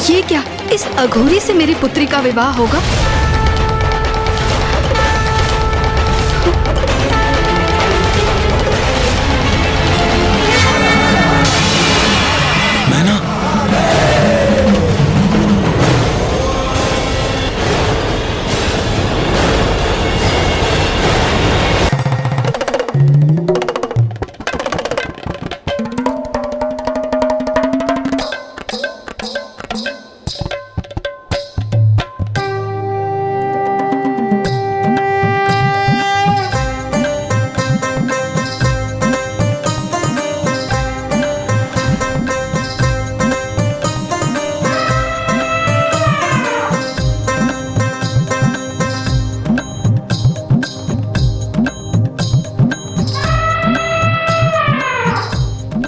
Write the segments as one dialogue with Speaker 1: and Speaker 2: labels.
Speaker 1: ये क्या, इस अघोरी से मेरी पुत्री का विवाह होगा?
Speaker 2: मैना,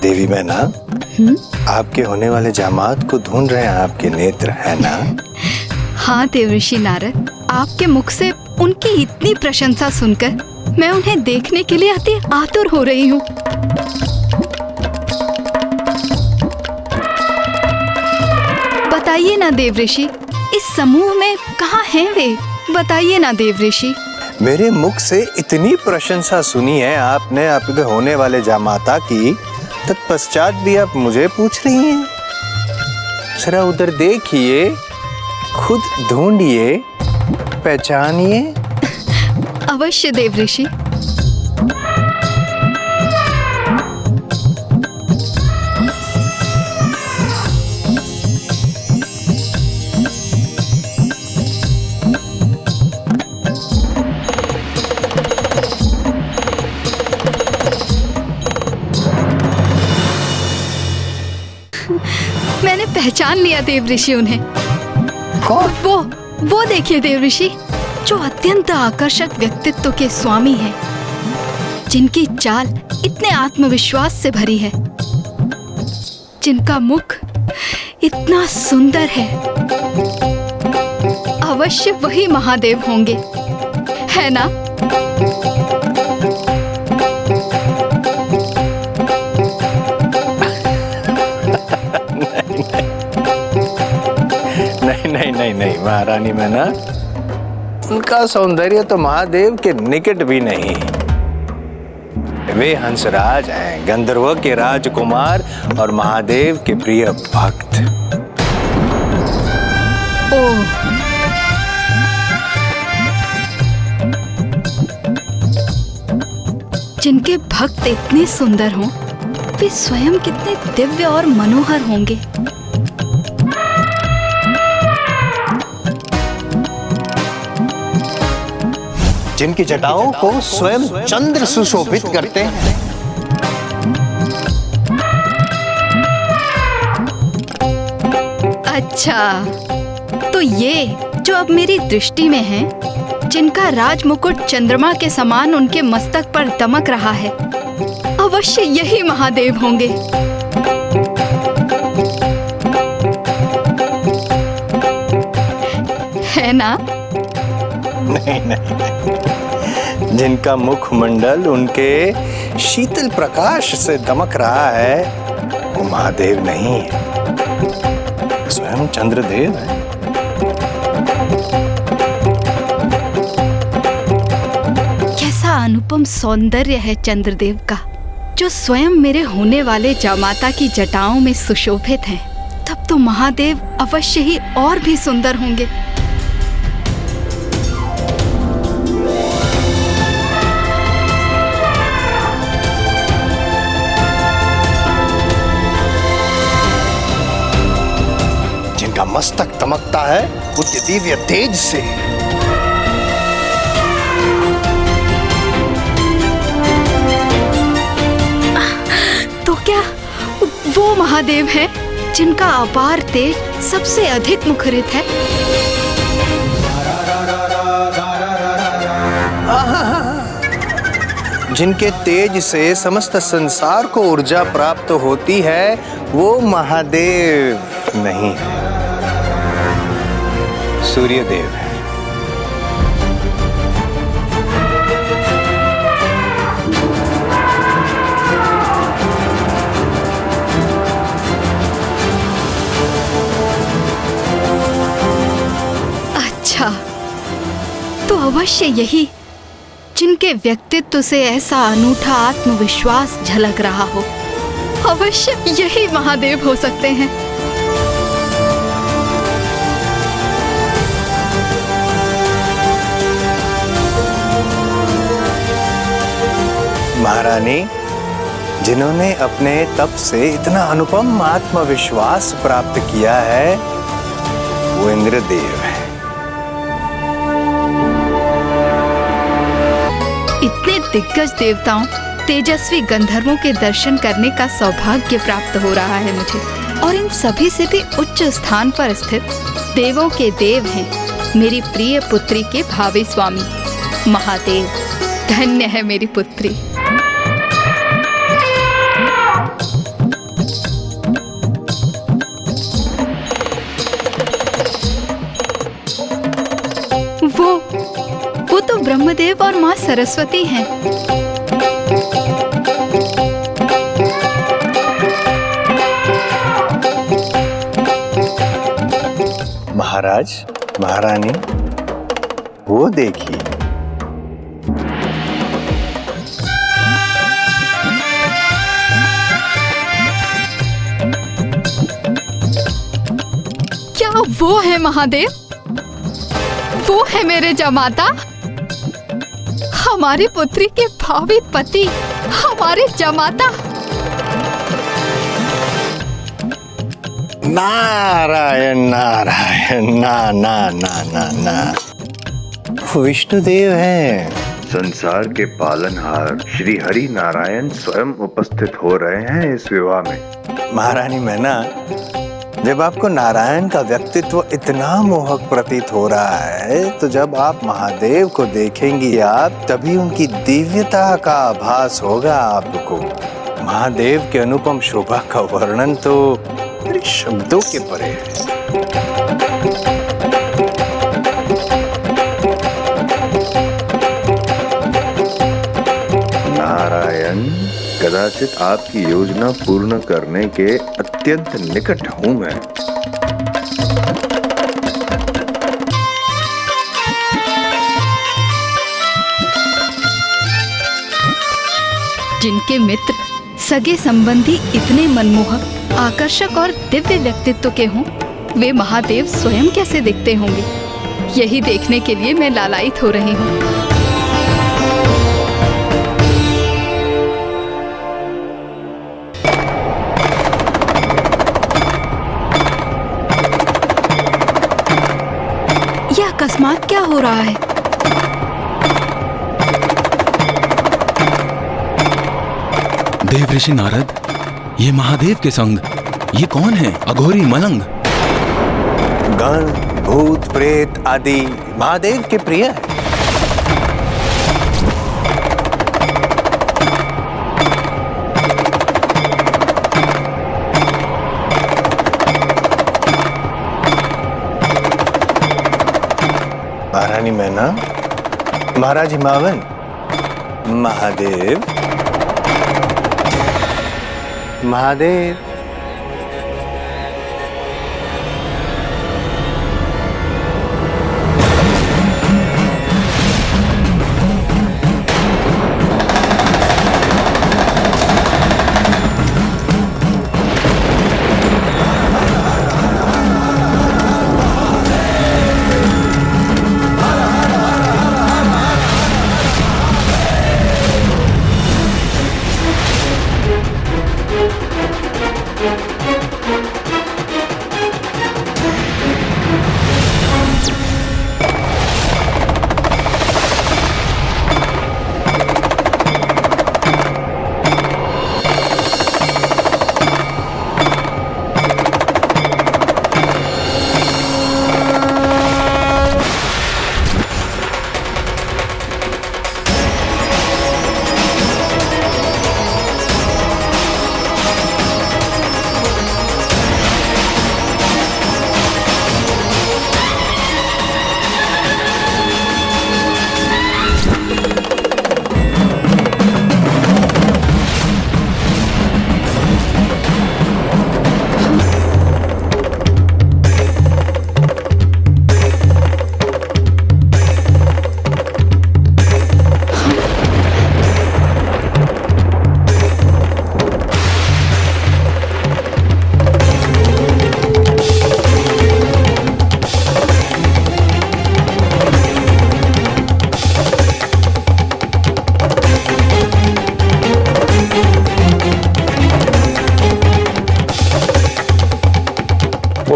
Speaker 3: देवी मैना, आपके होने वाले जामात को ढूंढ रहे हैं आपके नेत्र, है ना?
Speaker 1: हाँ देवर्षि नारद, आपके मुख से उनकी इतनी प्रशंसा सुनकर मैं उन्हें देखने के लिए अति आतुर हो रही हूँ। बताइए ना देवऋषि, इस समूह में कहाँ हैं वे? बताइए ना देवऋषि।
Speaker 3: मेरे मुख से इतनी प्रशंसा सुनी है आपने आपके होने वाले जामाता की, तत्पश्चात भी आप मुझे पूछ रही हैं? जरा उधर देखिए, खुद ढूंढिए, पहचानिए।
Speaker 1: अवश्य देवऋषि। मैंने पहचान लिया देवऋषि उन्हें।
Speaker 3: कौन?
Speaker 1: वो देखिए देवऋषि, जो अत्यंत आकर्षक व्यक्तित्व के स्वामी हैं, जिनकी चाल इतने आत्मविश्वास से भरी है, जिनका मुख इतना सुंदर है। अवश्य वही महादेव होंगे, है ना?
Speaker 3: नहीं महारानी मैना, उनका सौंदर्य तो महादेव के निकट भी नहीं। वे हंसराज हैं, गंधर्व के राजकुमार और महादेव के प्रिय भक्त।
Speaker 1: ओह, जिनके भक्त इतने सुंदर हों, वे स्वयं कितने दिव्य और मनोहर होंगे।
Speaker 3: जिनकी जटाओं को स्वयं चंद्र सुशोभित करते हैं।
Speaker 1: अच्छा, तो ये जो अब मेरी दृष्टि में हैं, जिनका राजमुकुट चंद्रमा के समान उनके मस्तक पर दमक रहा है, अवश्य यही महादेव होंगे। है ना?
Speaker 3: नहीं, जिनका मुखमंडल उनके शीतल प्रकाश से दमक रहा है, वो महादेव नहीं है, स्वयं चंद्रदेव है।
Speaker 1: कैसा अनुपम सौंदर्य है चंद्रदेव का, जो स्वयं मेरे होने वाले जामाता की जटाओं में सुशोभित हैं। तब तो महादेव अवश्य ही और भी सुंदर होंगे।
Speaker 3: जिनका मस्तक दमकता है उनके दिव्य तेज से।
Speaker 1: तो क्या वो महादेव हैं जिनका अपार तेज सबसे अधिक मुखरित है?
Speaker 3: जिनके तेज से समस्त संसार को ऊर्जा प्राप्त होती है, वो महादेव नहीं है, सूर्यदेव है।
Speaker 1: अवश्य यही, जिनके व्यक्तित्व से ऐसा अनूठा आत्मविश्वास झलक रहा हो, अवश्य यही महादेव हो सकते हैं।
Speaker 3: महारानी, जिन्होंने अपने तप से इतना अनुपम आत्मविश्वास प्राप्त किया है, वो इंद्रदेव है।
Speaker 1: इतने दिग्गज देवताओं, तेजस्वी गंधर्वों के दर्शन करने का सौभाग्य प्राप्त हो रहा है मुझे, और इन सभी से भी उच्च स्थान पर स्थित देवों के देव हैं मेरी प्रिय पुत्री के भावी स्वामी महादेव। धन्य है मेरी पुत्री। वो तो ब्रह्मदेव और माँ सरस्वती हैं।
Speaker 3: महाराज, महारानी, वो देखिए।
Speaker 1: क्या वो है महादेव? वो है मेरे जमाता, हमारी पुत्री के भावी पति, हमारे जमाता।
Speaker 3: नारायण नारायण, ना ना ना ना ना, विष्णुदेव हैं।
Speaker 2: संसार के पालनहार श्री हरि नारायण स्वयं उपस्थित हो रहे हैं इस विवाह में।
Speaker 3: महारानी मैना, जब आपको नारायण का व्यक्तित्व इतना मोहक प्रतीत हो रहा है, तो जब आप महादेव को देखेंगी आप, तभी उनकी दिव्यता का आभास होगा आपको। महादेव के अनुपम शोभा का वर्णन तो मेरे शब्दों के परे है।
Speaker 2: नारायण, कदाचित आपकी योजना पूर्ण करने के अत्यंत निकट हूं मैं।
Speaker 1: जिनके मित्र, सगे संबंधी इतने मनमोहक, आकर्षक और दिव्य व्यक्तित्व के हों, वे महादेव स्वयं कैसे दिखते होंगे, यही देखने के लिए मैं लालायित हो रही हूँ। यह अकस्मात क्या हो रहा है?
Speaker 4: देव ऋषि नारद, ये महादेव के संग ये कौन है? अघोरी मलंग।
Speaker 3: गण, भूत, प्रेत आदि महादेव के प्रिय है। महारानी मैना, महाराज हिमावन, महादेव, महादेव।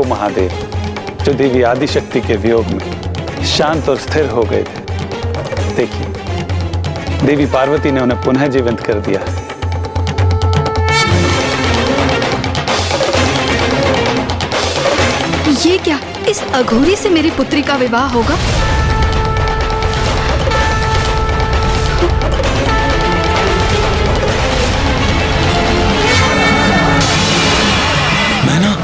Speaker 5: वो महादेव जो देवी आदिशक्ति के वियोग में शांत और स्थिर हो गए थे, देखिए देवी पार्वती ने उन्हें पुनः जीवित कर दिया।
Speaker 1: ये क्या, इस अघोरी से मेरी पुत्री का विवाह होगा?
Speaker 4: मैना,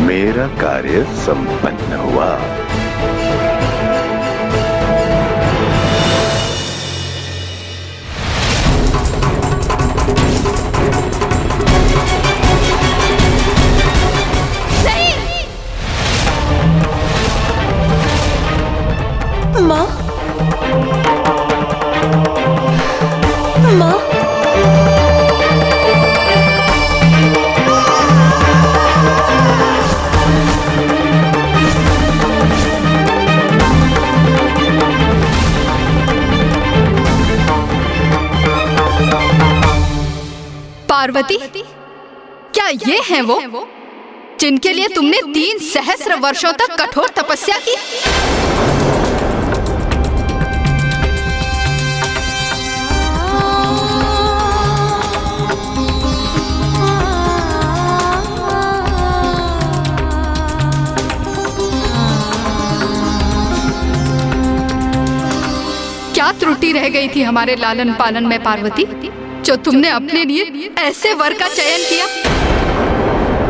Speaker 2: मेरा कार्य संपन्न हुआ।
Speaker 6: माँ, माँ,
Speaker 1: पार्वती, क्या ये हैं वो जिनके लिए तुमने 3 सहस्र वर्षों तक कठोर तपस्या की? क्या त्रुटि रह गई थी हमारे लालन पालन में पार्वती, जो तुमने अपने लिए ऐसे वर का चयन किया?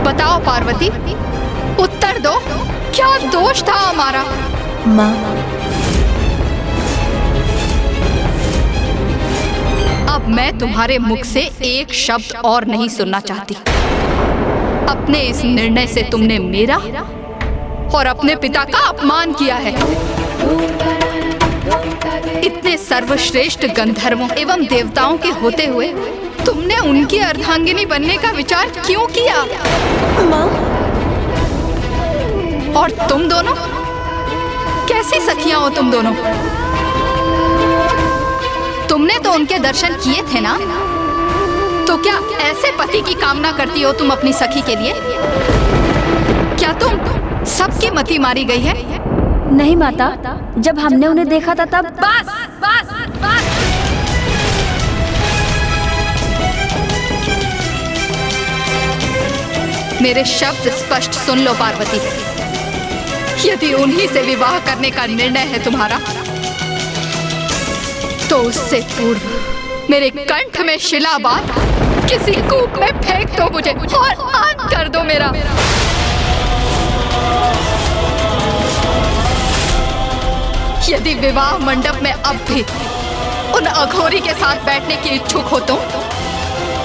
Speaker 1: बताओ पार्वती, उत्तर दो, क्या दोष था हमारा?
Speaker 6: माँ,
Speaker 1: अब मैं तुम्हारे मुख से एक शब्द और नहीं सुनना चाहती। अपने इस निर्णय से तुमने मेरा और अपने पिता का अपमान किया है। इतने सर्वश्रेष्ठ गंधर्वों एवं देवताओं के होते हुए तुमने उनकी अर्धांगिनी बनने का विचार क्यों किया?
Speaker 6: माँ,
Speaker 1: और तुम दोनों कैसी सखियां हो तुम दोनों? तुमने तो उनके दर्शन किए थे ना, तो क्या ऐसे पति की कामना करती हो तुम अपनी सखी के लिए? क्या तुम सबकी मति मारी गई है?
Speaker 6: नहीं माता, जब हमने उन्हें देखा था तब।
Speaker 1: बस बस बस। मेरे शब्द स्पष्ट सुन लो पार्वती, यदि उन्हीं से विवाह करने का निर्णय है तुम्हारा, तो उससे पूर्व मेरे कंठ में शिला बांध किसी कूप में फेंक दो मुझे और अंत कर दो मेरा। यदि विवाह मंडप में अब भी उन अघोरी के साथ बैठने की इच्छुक हो तुम,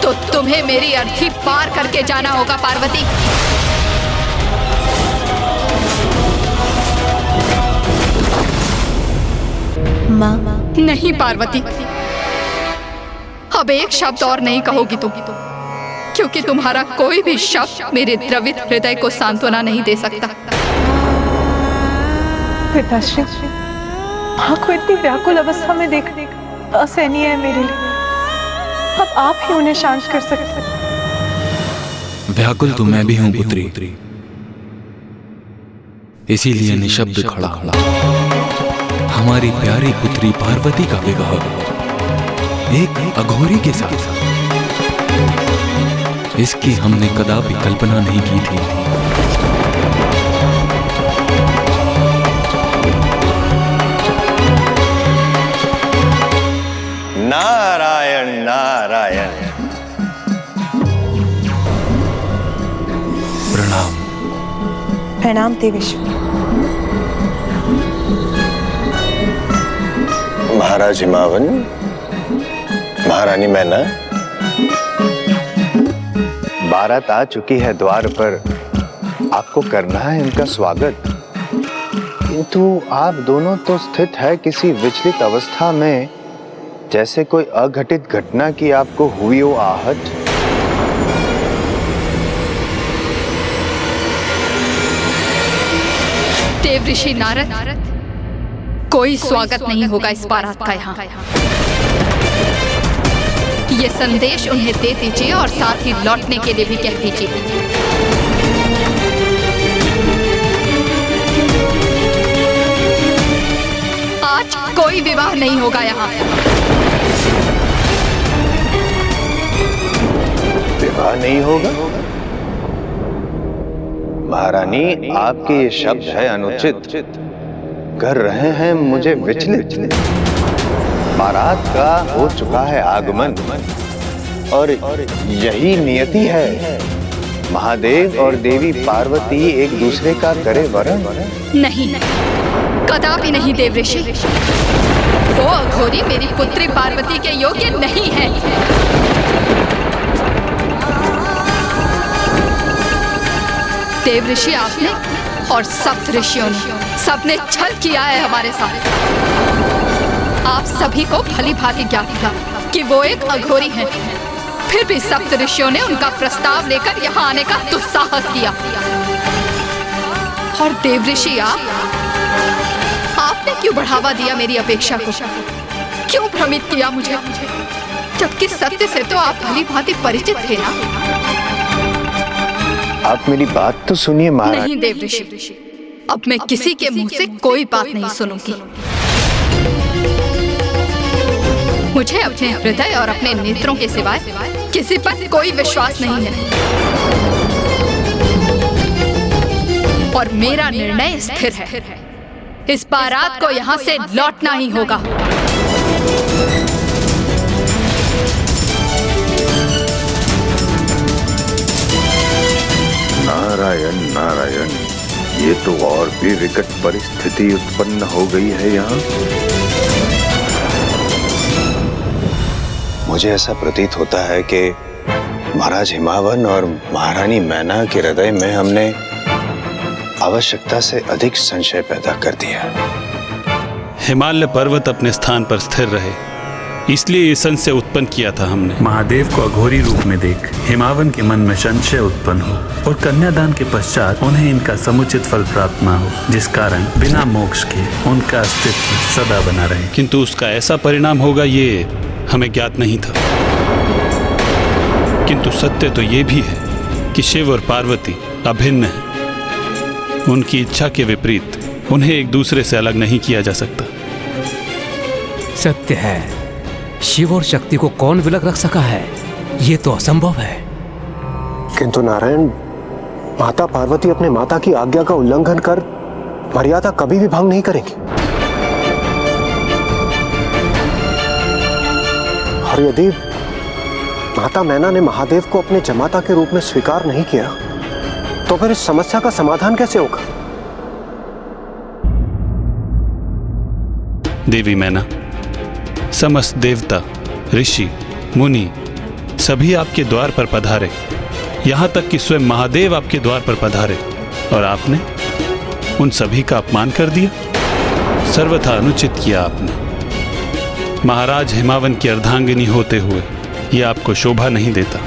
Speaker 1: तो तुम्हें मेरी अर्थी पार करके जाना होगा पार्वती।
Speaker 6: माँ,
Speaker 1: नहीं पार्वती, अब एक शब्द और नहीं कहोगी तुम, क्योंकि तुम्हारा कोई भी शब्द मेरे द्रवित हृदय को सांत्वना नहीं दे सकता।
Speaker 7: पिताश्री, माँ को इतनी व्याकुल अवस्था में देखना असहनीय है मेरे लिए। अब आप ही उन्हें शांत कर सकते हैं।
Speaker 4: व्याकुल तो मैं भी हूं पुत्री, इसीलिए निशब्द खड़ा हमारी प्यारी पुत्री पार्वती का विवाह एक अघोरी के साथ, इसकी हमने कदापि कल्पना नहीं की थी।
Speaker 3: नारायण नारायण।
Speaker 4: प्रणाम।
Speaker 7: प्रणाम देवेश्वर।
Speaker 3: महाराज हिमावन, महारानी मैना, बारात आ चुकी है द्वार पर, आपको करना है इनका स्वागत। किंतु आप दोनों तो स्थित है किसी विचलित अवस्था में, जैसे कोई अघटित घटना की आपको हुई हो आहट।
Speaker 1: देव ऋषि नारद, कोई स्वागत नहीं होगा इस बारात का यहाँ। ये संदेश उन्हें दे दीजिए और साथ ही लौटने के लिए भी कह दीजिए। आज कोई विवाह नहीं होगा यहाँ।
Speaker 3: विवाह नहीं होगा? महारानी, आपके ये शब्द है अनुचित, कर रहे हैं मुझे विचलित। बारात का हो चुका है आगमन और यही नियति है। महादेव और देवी पार्वती एक दूसरे का करे वरण।
Speaker 1: नहीं, कदापि नहीं देव ऋषि। वो अघोरी मेरी पुत्री पार्वती के योग्य नहीं है। देव ऋषि आपने और सप्त ऋषियों ने सबने छल किया है हमारे साथ। आप सभी को भली भांति ज्ञात था कि वो एक अघोरी हैं। फिर भी सप्त ऋषियों ने उनका प्रस्ताव लेकर यहाँ आने का दुस्साहस किया। और देव ऋषि आपने क्यों बढ़ावा दिया मेरी अपेक्षा को? क्यों भ्रमित किया मुझे? जबकि सत्य से तो आप भली भांति परिचित थे ना।
Speaker 3: आप मेरी बात तो सुनिए महाराज।
Speaker 1: नहीं देव ऋषि, अब मैं किसी के मुंह से कोई बात नहीं सुनूंगी। मुझे अपने हृदय और अपने नेत्रों के सिवाय किसी पर कोई विश्वास नहीं है। और मेरा निर्णय स्थिर है। इस बारात को यहाँ से लौटना ही होगा।
Speaker 2: नारायण नारायण, ये तो और भी विकट परिस्थिति उत्पन्न हो गई है यहाँ।
Speaker 3: मुझे ऐसा प्रतीत होता है कि महाराज हिमावन और महारानी मैना के हृदय में हमने आवश्यकता से अधिक संशय पैदा कर दिया।
Speaker 5: हिमालय पर्वत अपने स्थान पर स्थिर रहे, इसलिए ये संशय उत्पन्न किया था हमने।
Speaker 8: महादेव को अघोरी रूप में देख हिमावन के मन में संशय उत्पन्न हो और कन्यादान के पश्चात उन्हें इनका समुचित फल प्राप्त न हो, जिस कारण बिना मोक्ष के उनका अस्तित्व सदा बना रहे।
Speaker 5: किंतु उसका ऐसा परिणाम होगा ये हमें ज्ञात नहीं था। किंतु सत्य तो ये भी है कि शिव और पार्वती अभिन्न हैं। उनकी इच्छा के विपरीत उन्हें एक दूसरे से अलग नहीं किया जा सकता।
Speaker 9: सत्य है, शिव और शक्ति को कौन विलग रख सका है? ये तो असंभव है।
Speaker 10: किंतु नारायण, माता पार्वती अपने माता की आज्ञा का उल्लंघन कर मर्यादा कभी भी भंग नहीं करेंगी। और यदि माता मैना ने महादेव को अपने जमाता के रूप में स्वीकार नहीं किया तो फिर इस समस्या का समाधान कैसे होगा?
Speaker 5: देवी मैना, समस्त देवता, ऋषि, मुनि सभी आपके द्वार पर पधारे। यहाँ तक कि स्वयं महादेव आपके द्वार पर पधारे और आपने उन सभी का अपमान कर दिया। सर्वथा अनुचित किया आपने। महाराज हिमावन की अर्धांगिनी होते हुए यह आपको शोभा नहीं देता।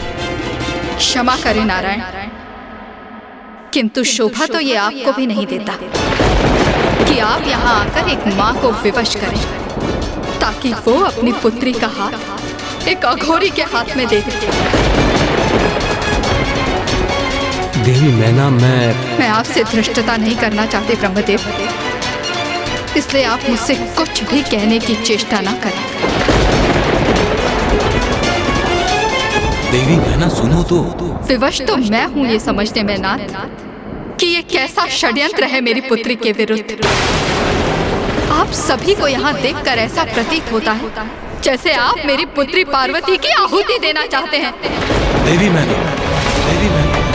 Speaker 1: क्षमा करें नारायण, किंतु शोभा तो ये आपको भी नहीं देता कि आप यहाँ आकर एक माँ को विवश करें ताकि वो अपनी पुत्री का हाथ एक अघोरी के हाथ में दे दे।
Speaker 9: देवी मैना, मैं
Speaker 1: आपसे धृष्टता नहीं करना चाहते ब्रह्मदेव, इसलिए आप मुझसे कुछ भी कहने की चेष्टा ना करें।
Speaker 4: देवी मैना सुनो तो।
Speaker 1: विवश तो मैं हूँ ये समझने में नाथ कि ये कैसा षड्यंत्र है मेरी पुत्री के विरुद्ध। आप सभी को यहाँ देखकर ऐसा प्रतीत होता है जैसे आप मेरी पुत्री पार्वती की आहुति देना चाहते हैं।
Speaker 4: देवी मैना, देवी मैना।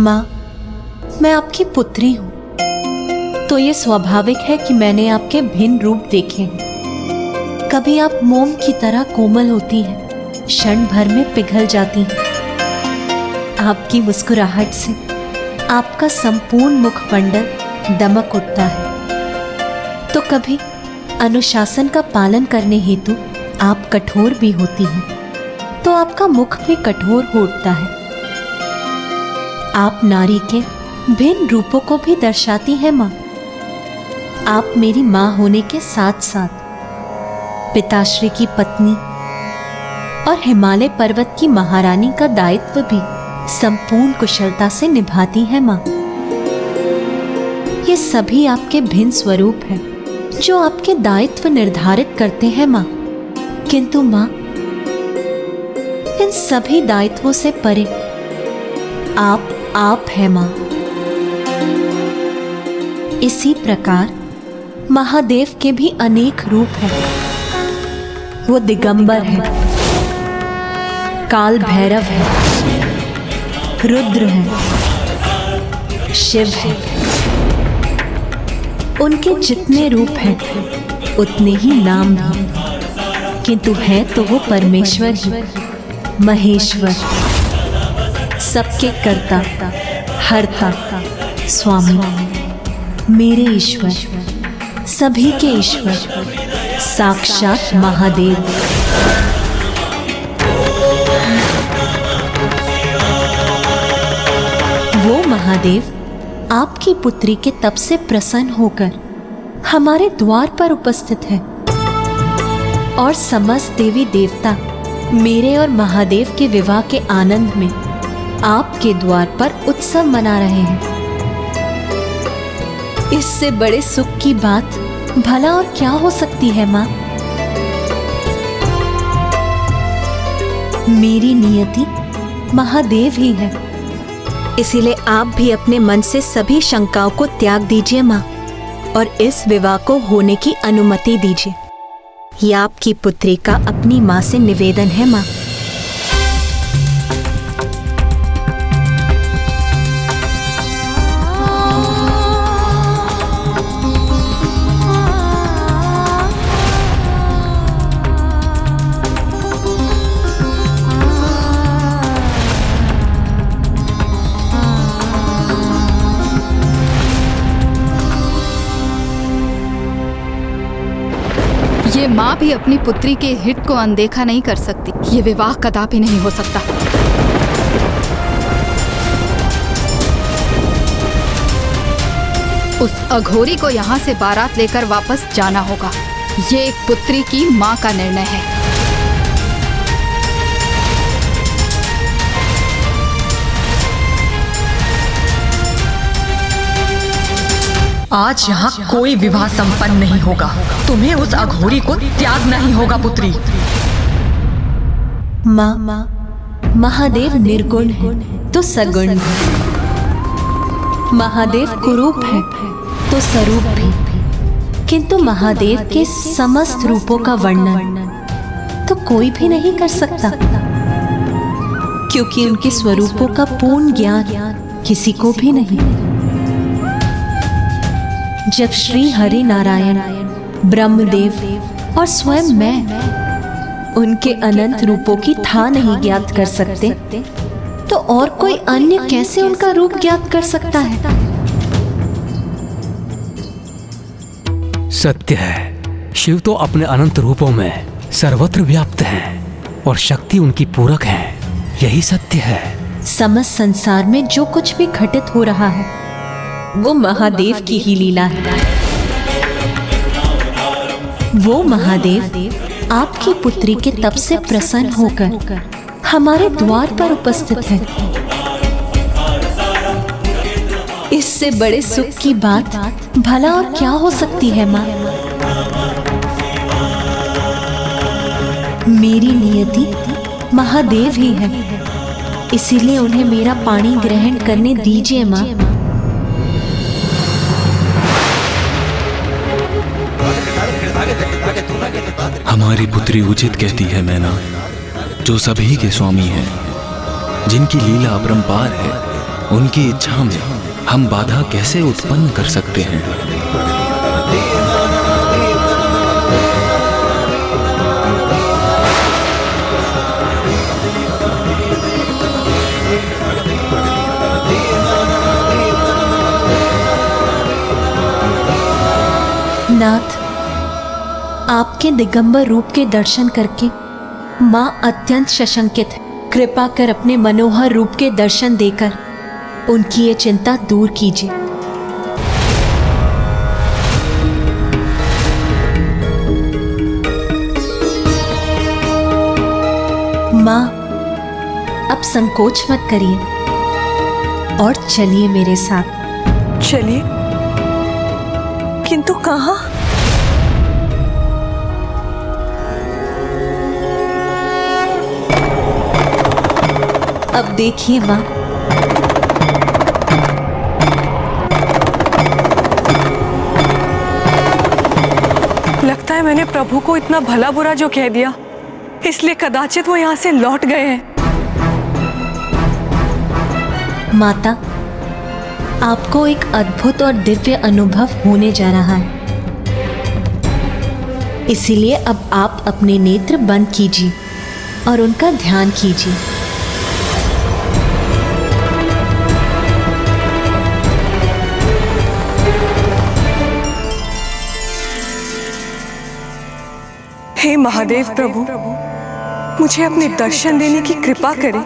Speaker 11: माँ, मैं आपकी पुत्री हूँ, तो ये स्वाभाविक है कि मैंने आपके भिन्न रूप देखे हैं। कभी आप मोम की तरह कोमल होती हैं, क्षण भर में पिघल जाती हैं। आपकी मुस्कुराहट से आपका संपूर्ण मुखमंडल दमक उठता है। तो कभी अनुशासन का पालन करने हेतु आप कठोर भी होती हैं, तो आपका मुख भी कठोर हो उठता है। आप नारी के भिन्न रूपों को भी दर्शाती हैं माँ। आप मेरी माँ होने के साथ साथ पिताश्री की पत्नी और हिमालय पर्वत की महारानी का दायित्व भी संपूर्ण कुशलता से निभाती हैं माँ। ये सभी आपके भिन्न स्वरूप हैं जो आपके दायित्व निर्धारित करते हैं माँ। किंतु माँ, इन सभी दायित्वों से परे आप है माँ। इसी प्रकार महादेव के भी अनेक रूप हैं। वो दिगंबर है, काल भैरव है, रुद्र है, शिव है। उनके जितने रूप हैं उतने ही नाम भी, किंतु है तो वो परमेश्वर ही, महेश्वर, सबके कर्ता, हरता, स्वामी, मेरे ईश्वर, सभी के ईश्वर, साक्षात महादेव। वो महादेव आपकी पुत्री के तप से प्रसन्न होकर हमारे द्वार पर उपस्थित है और समस्त देवी देवता मेरे और महादेव के विवाह के आनंद में आपके द्वार पर उत्सव मना रहे हैं। इससे बड़े सुख की बात भला और क्या हो सकती है माँ? मेरी नियति महादेव ही है,
Speaker 12: इसीलिए आप भी अपने मन से सभी शंकाओं को त्याग दीजिए माँ, और इस विवाह को होने की अनुमति दीजिए। यह आपकी पुत्री का अपनी माँ से निवेदन है माँ।
Speaker 1: ये माँ भी अपनी पुत्री के हित को अनदेखा नहीं कर सकती। ये विवाह कदापि नहीं हो सकता। उस अघोरी को यहाँ से बारात लेकर वापस जाना होगा। ये एक पुत्री की माँ का निर्णय है।
Speaker 13: आज यहाँ कोई विवाह संपन्न नहीं होगा। तुम्हें उस अघोरी को त्यागना ही होगा पुत्री।
Speaker 11: माँ, महादेव निर्गुण है तो सगुण है, महादेव कुरूप है तो स्वरूप भी, किंतु महादेव के समस्त रूपों का वर्णन तो कोई भी नहीं कर सकता, क्योंकि उनके स्वरूपों का पूर्ण ज्ञान किसी को भी नहीं। जब श्री हरि नारायण, ब्रह्मदेव और स्वयं मैं उनके अनंत रूपों की था नहीं ज्ञात कर सकते, तो और कोई अन्य कैसे उनका रूप ज्ञात कर सकता है?
Speaker 9: सत्य है, शिव तो अपने अनंत रूपों में सर्वत्र व्याप्त हैं और शक्ति उनकी पूरक है। यही सत्य है।
Speaker 11: समस्त संसार में जो कुछ भी घटित हो रहा है वो महादेव की ही लीला है। वो महादेव आपकी पुत्री के तप से प्रसन्न होकर हमारे द्वार पर उपस्थित है। इससे बड़े सुख की बात भला और क्या हो सकती है माँ? मेरी नियति महादेव ही है, इसीलिए उन्हें मेरा पानी ग्रहण करने दीजिए माँ।
Speaker 4: हमारी पुत्री उचित कहती है मैना, जो सभी के स्वामी है, जिनकी लीला अपरंपार है, उनकी इच्छा में हम बाधा कैसे उत्पन्न कर सकते हैं?
Speaker 11: नाथ, आपके दिगंबर रूप के दर्शन करके माँ अत्यंत सशंकित है। कृपा कर अपने मनोहर रूप के दर्शन देकर उनकी ये चिंता दूर कीजिए। माँ, अब संकोच मत करिए और चलिए मेरे साथ।
Speaker 7: चलिए, किंतु कहाँ?
Speaker 11: अब देखिए माँ,
Speaker 7: लगता है मैंने प्रभु को इतना भला बुरा जो कह दिया, इसलिए कदाचित वो यहाँ से लौट गए हैं।
Speaker 11: माता, आपको एक अद्भुत और दिव्य अनुभव होने जा रहा है, इसीलिए अब आप अपने नेत्र बंद कीजिए और उनका ध्यान कीजिए।
Speaker 7: हे महादेव प्रभु, मुझे अपने दर्शन देने की कृपा करें।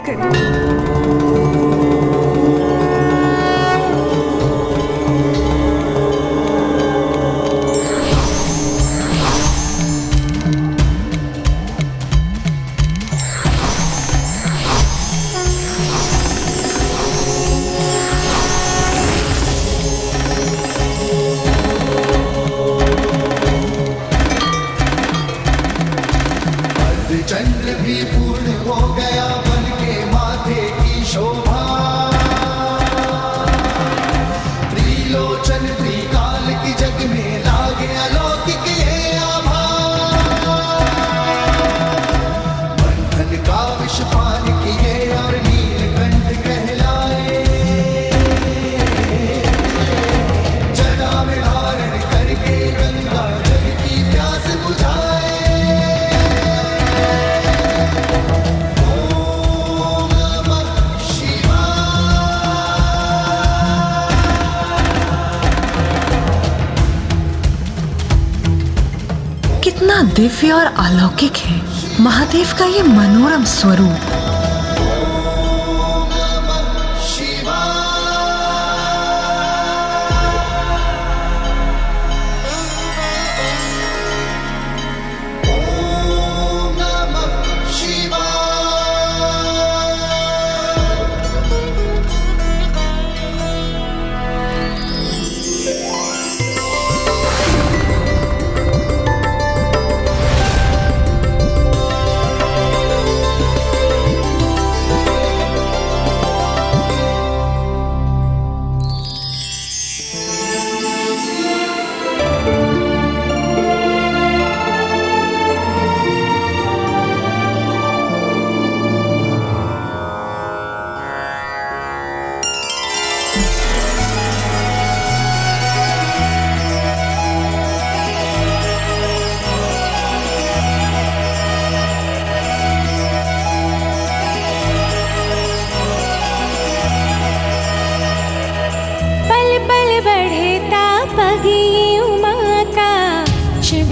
Speaker 14: चंद्र भी पूर्ण हो गया बन के माथे की शोभा, त्रिलोचन त्रिकाल की जग में लागे अलौकिक ये आभा, बंधन का विष पान किए और नीलकंठ कहलाए, जटा में धारण करके गंगा जल की प्यास बुझाए।
Speaker 13: कितना दिव्य और अलौकिक है महादेव का ये मनोरम स्वरूप।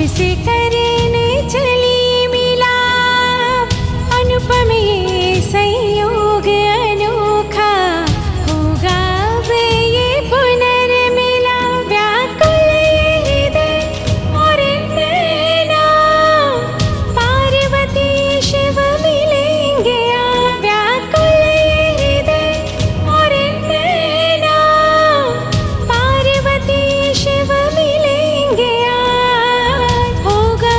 Speaker 15: से करने चली मिलाप, अनुपम ये संयोग अनोखा होगा वे ये पुनर्मिलाप। व्याकुल ये हृदय और नैना, पार्वती शिव मिलेंगे आप। व्याकुल ये हृदय और नैना, पार्वती शिव मिलेंगे आप। होगा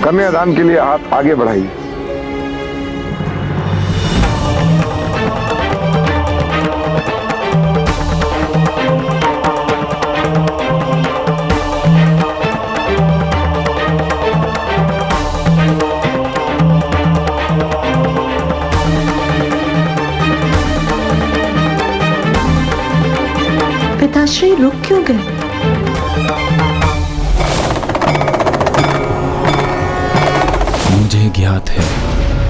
Speaker 16: कन्यादान के लिए हाथ आगे बढ़ाइए।
Speaker 11: पिताश्री रुक क्यों गए?
Speaker 4: मुझे ज्ञात है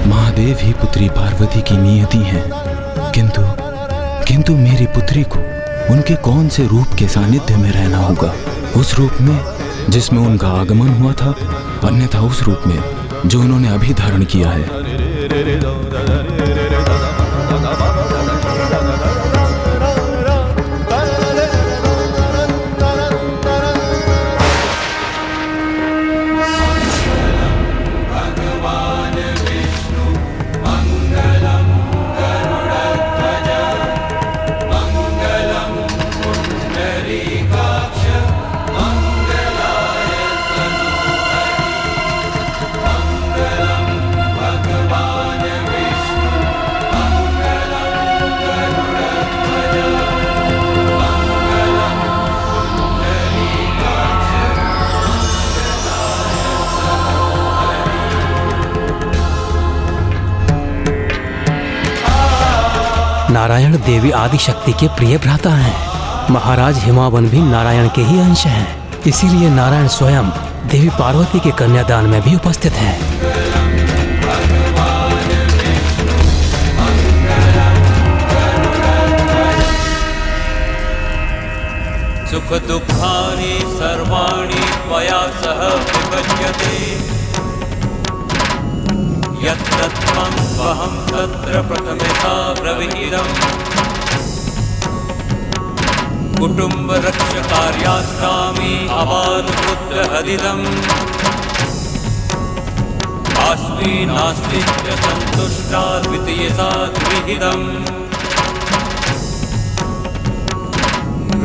Speaker 4: महादेव ही पुत्री पार्वती की नियति है, किंतु मेरी पुत्री को उनके कौन से रूप के सानिध्य में रहना होगा? उस रूप में जिसमें उनका आगमन हुआ था, अन्यथा उस रूप में जो उन्होंने अभी धारण किया है।
Speaker 9: नारायण देवी आदि शक्ति के प्रिय भ्राता हैं। महाराज हिमावन भी नारायण के ही अंश हैं। इसीलिए नारायण स्वयं देवी पार्वती के कन्यादान में भी उपस्थित हैं।
Speaker 17: सुख दुःखानि सर्वाणि त्वया सह विभज्यते, यत्र त्वं वहं तत्र प्रथमता ब्रवीदम्। कुटुम्ब रक्षकार्यास्तामि अवानुपुत्रहदिदम्। अस्मि नास्ति च सन्तुष्टा द्वितीयसा द्विहिदम्।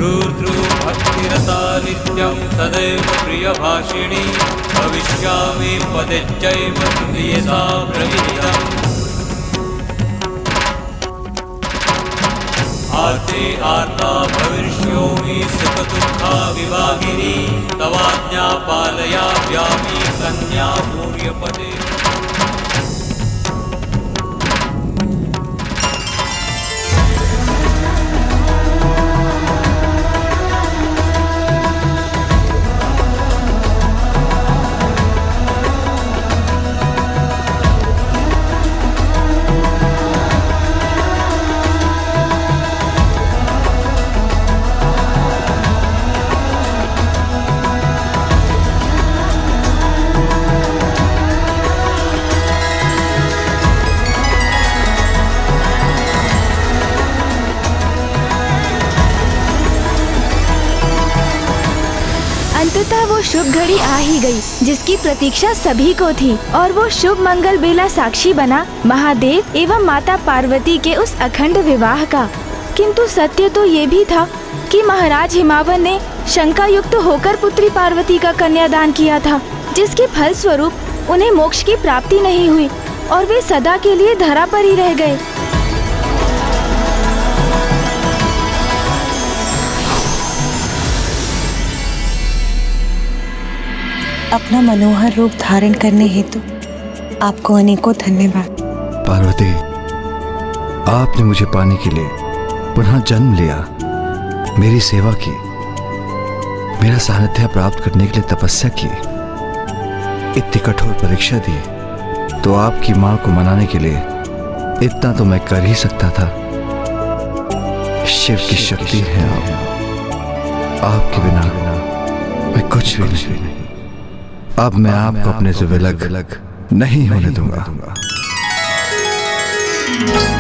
Speaker 17: रुद्रु भक्तिरता नित्यं सदैव प्रियभाषिणी, भविष्यामि पदेच्चैव तृतीयसा प्रविहितम्। आर्ते आर्ता भविष्योमि सुखदुःखा विभागिनी, तवाज्ञा पालयाम्यामि कन्या भूर्यपदे।
Speaker 1: अंततः वो शुभ घड़ी आ ही गई जिसकी प्रतीक्षा सभी को थी, और वो शुभ मंगल बेला साक्षी बना महादेव एवं माता पार्वती के उस अखंड विवाह का। किंतु सत्य तो ये भी था कि महाराज हिमावन ने शंका युक्त होकर पुत्री पार्वती का कन्यादान किया था, जिसके फल स्वरूप उन्हें मोक्ष की प्राप्ति नहीं हुई और वे सदा के लिए धरा पर ही रह गए।
Speaker 11: अपना मनोहर रूप धारण करने हेतु आपको अनेकों धन्यवाद।
Speaker 18: पार्वती, आपने मुझे पाने के लिए पुनः जन्म लिया, मेरी सेवा की, मेरा सानिध्य प्राप्त करने के लिए तपस्या की, इतनी कठोर परीक्षा दी, तो आपकी मां को मनाने के लिए इतना तो मैं कर ही सकता था। शिव की शक्ति है आपके बिना मैं कुछ भी नहीं। अब मैं आपको अपने से विलग नहीं होने दूंगा।